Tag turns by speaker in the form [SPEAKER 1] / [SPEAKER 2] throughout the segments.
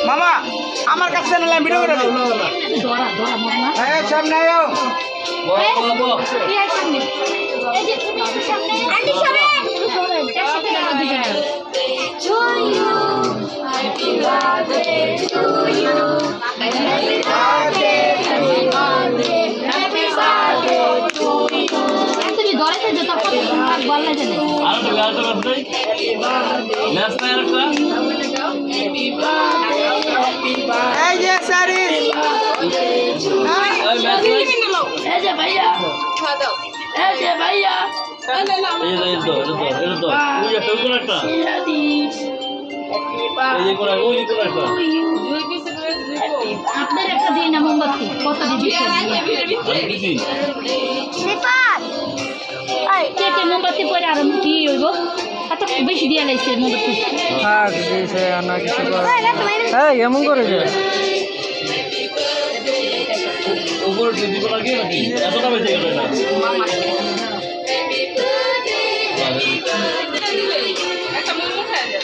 [SPEAKER 1] মামা আমার কাছে নিলাম ভিডিও করে দাও দরা দরা মামা এই সামনে আয়ো কি আছে সামনে এই যে তুমি সামনে আন্টি সরে সরে একসাথে লাগা দুজনে to you happy birthday to you happy birthday happy birthday happy birthday to you তুমি দরাতে যত কথা বললে জানে আর তো গাল তো করতে happy birthday নেক্সট টাইম একটা happy birthday happy birthday এই যে সারি এই যে ভাইয়া খা দাও এই যে ভাইয়া এই তো ওই একটা ওই একটা এই যে কোন ওই কোন একটা আপনার একটা দিন না মোমবাতি কত দিবেন সিপাত এই কেটে মোমবাতি পরে আর কি হইব এত বেশি দিয়া লাইছে মোমবাতি হ্যাঁ দিছে না কিছু এই এমন করে যে ওপর দিব লাগে নাকি এতটা বেশি গেল না একটা মোমো খায় দাও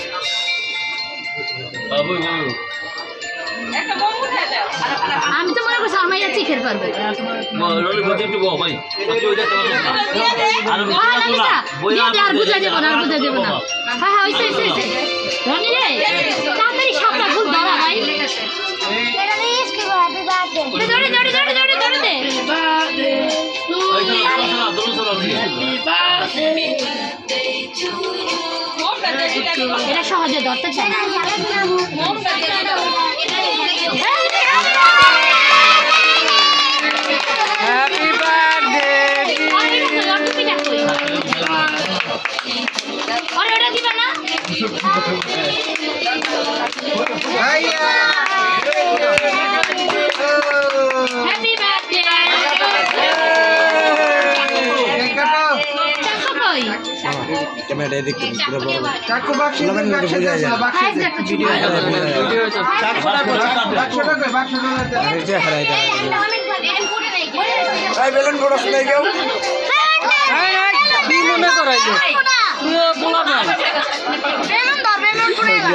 [SPEAKER 1] বাবু বাবু একটা মোমো খায় দাও আমি তো মনে করছি আমার ইয়াতে খেতে পারবে রলি বলতে একটু বউ ভাই আপনি ওইটা তো আর বইয়া আর বুঝা দেব না হ্যাঁ হ্যাঁ ওইসে রনি রে তাড়াতাড়ি সাপটা খুব ধরা ভাই এটা নিস কি হ্যাপি বার্থডে দৌড়ে দে এটা সহজে ধরতে চাই না হ্যাপি বার্থডে আর ওটা দিবা না হ্যাপি বার্থডে ক্যামেরা দেখতে পুরো বড় চাকু বাক্স লাগান না বোঝা যায় ভিডিও বাক্সটা এই যে হারাই দাও এই বেলুন বড় শুনাই যাও এই কি মনে করাইলো তুই বলা না বেলুন ধরবে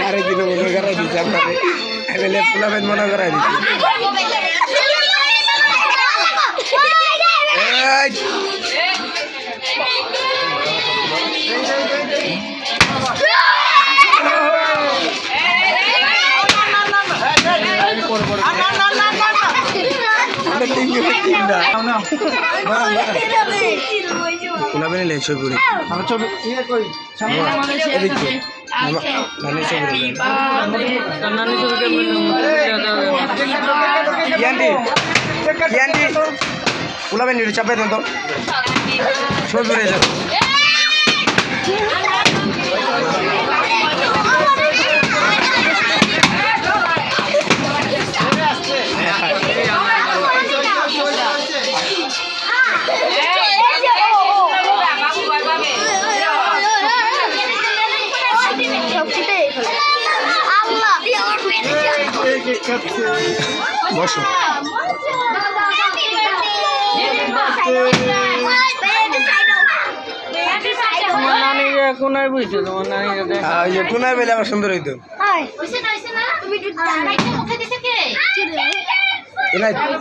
[SPEAKER 2] আরে দিন মনে করাই দিচ্ছে আপনাকে এমএলএ পুলাবেন মনে করাই দিচ্ছে পুলাবেন এলে ছবি পুলাবেন চাপে দেন তো ছবি উড়ে যাবে বসো কোনায় বুঝছো তোমার নানি কোনায় বেলে আবার সুন্দর হইতো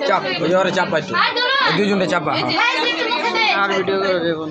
[SPEAKER 2] চাপ চাপ পাইছো দুজনটা চাপা আর ভিডিও করে দেবো।